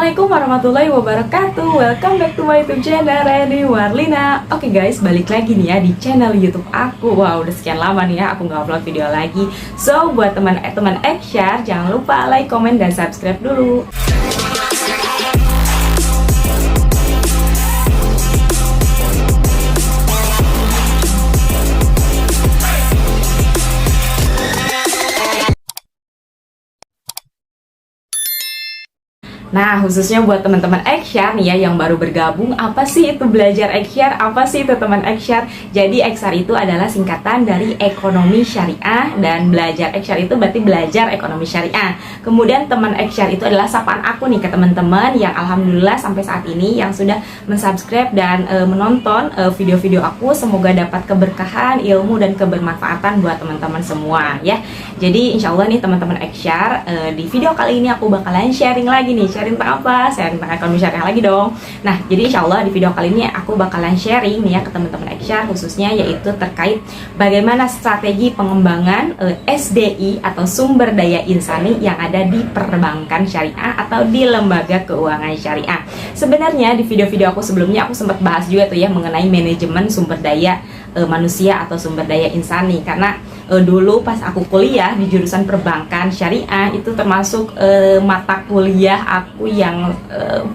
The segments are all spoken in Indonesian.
Assalamualaikum warahmatullahi wabarakatuh. Welcome back to my YouTube channel Reni Warlina. Oke guys, balik lagi nih ya di channel YouTube aku. Wow, udah sekian lama nih ya aku nggak upload video lagi. So buat teman-teman Eksyar, jangan lupa like, komen, dan subscribe dulu. Nah, khususnya buat teman-teman Eksyar nih ya yang baru bergabung, apa sih itu belajar Eksyar? Apa sih itu teman Eksyar? Jadi Eksyar itu adalah singkatan dari ekonomi syariah, dan belajar Eksyar itu berarti belajar ekonomi syariah. Kemudian teman Eksyar itu adalah sapaan aku nih ke teman-teman yang alhamdulillah sampai saat ini yang sudah mensubscribe dan menonton video-video aku. Semoga dapat keberkahan, ilmu, dan kebermanfaatan buat teman-teman semua ya. Jadi insya Allah nih teman-teman Eksyar, di video kali ini aku bakalan sharing lagi nih. Sharing tentang apa? Sharing tentang ekonomi syariah lagi dong. Nah, jadi insya Allah di video kali ini aku bakalan sharing nih ya ke teman-teman Eksyar, khususnya yaitu terkait bagaimana strategi pengembangan SDI atau sumber daya insani yang ada di perbankan syariah atau di lembaga keuangan syariah. Sebenarnya di video-video aku sebelumnya aku sempat bahas juga tuh ya mengenai manajemen sumber daya manusia atau sumber daya insani, karena dulu pas aku kuliah di jurusan perbankan syariah itu termasuk mata kuliah aku yang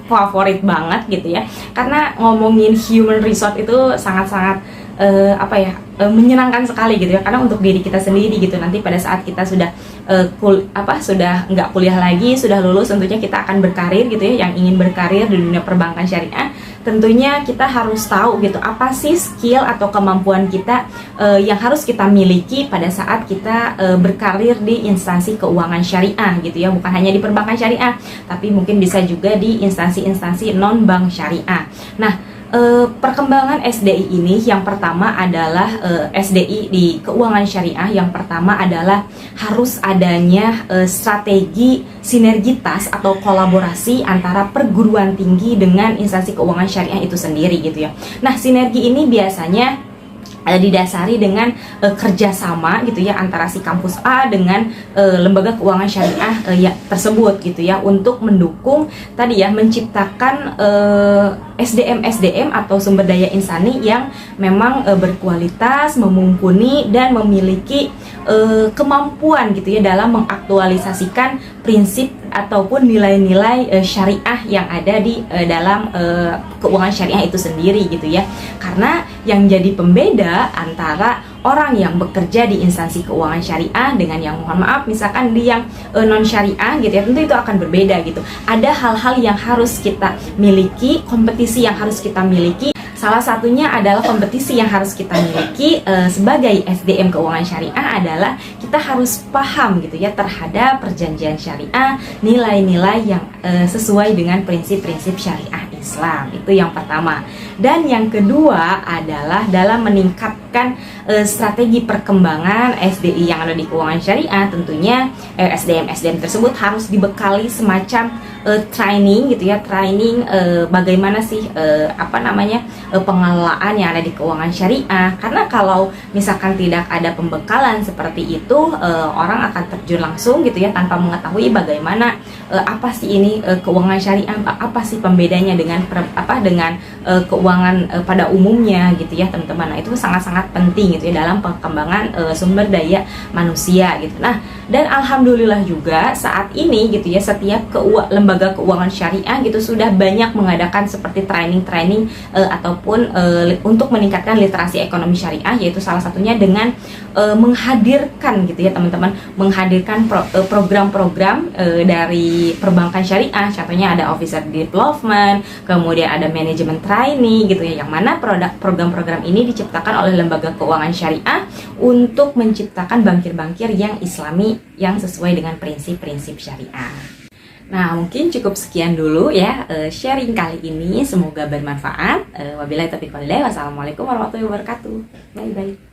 favorit banget gitu ya, karena ngomongin human resource itu sangat-sangat menyenangkan sekali gitu ya, karena untuk diri kita sendiri gitu, nanti pada saat kita sudah sudah nggak kuliah lagi, sudah lulus, tentunya kita akan berkarir gitu ya, yang ingin berkarir di dunia perbankan syariah. Tentunya kita harus tahu gitu apa sih skill atau kemampuan kita yang harus kita miliki pada saat kita berkarir di instansi keuangan syariah gitu ya, bukan hanya di perbankan syariah, tapi mungkin bisa juga di instansi-instansi non bank syariah. Nah, perkembangan SDI ini yang pertama adalah SDI di keuangan syariah, yang pertama adalah harus adanya strategi sinergitas atau kolaborasi antara perguruan tinggi dengan instansi keuangan syariah itu sendiri gitu ya. Nah, sinergi ini biasanya didasari dengan kerjasama gitu ya antara si kampus A dengan lembaga keuangan syariah ya tersebut gitu ya, untuk mendukung tadi ya menciptakan SDM atau sumber daya insani yang memang berkualitas, memumpuni, dan memiliki kemampuan gitu ya dalam mengaktualisasikan prinsip ataupun nilai-nilai syariah yang ada di dalam keuangan syariah itu sendiri gitu ya. Karena yang jadi pembeda antara orang yang bekerja di instansi keuangan syariah dengan yang mohon maaf misalkan di yang non syariah gitu ya, tentu itu akan berbeda gitu. Ada hal-hal yang harus kita miliki, kompetisi yang harus kita miliki. Salah satunya adalah kompetisi yang harus kita miliki sebagai SDM keuangan syariah adalah kita harus paham gitu ya terhadap perjanjian syariah, nilai-nilai yang sesuai dengan prinsip-prinsip syariah Islam. Itu yang pertama. Dan yang kedua adalah dalam meningkatkan strategi perkembangan SDI yang ada di keuangan syariah, tentunya SDM tersebut harus dibekali semacam training gitu ya, training bagaimana sih pengelolaan yang ada di keuangan syariah. Karena kalau misalkan tidak ada pembekalan seperti itu, orang akan terjun langsung gitu ya tanpa mengetahui bagaimana apa sih ini keuangan syariah, apa sih pembedanya dengan keuangan pada umumnya gitu ya teman-teman. Nah, itu sangat-sangat penting gitu ya dalam perkembangan sumber daya manusia gitu. Nah, dan alhamdulillah juga saat ini gitu ya setiap lembaga keuangan syariah gitu sudah banyak mengadakan seperti training ataupun untuk meningkatkan literasi ekonomi syariah, yaitu salah satunya dengan menghadirkan gitu ya teman-teman, menghadirkan program-program dari perbankan syariah. Contohnya ada officer development, kemudian ada manajemen training gitu ya, yang mana program-program ini diciptakan oleh lembaga keuangan syariah untuk menciptakan bankir-bankir yang islami yang sesuai dengan prinsip-prinsip syariah. Nah, mungkin cukup sekian dulu ya sharing kali ini, semoga bermanfaat. Wabillahi taufiq walhidayah. Wassalamualaikum warahmatullahi wabarakatuh. Bye bye.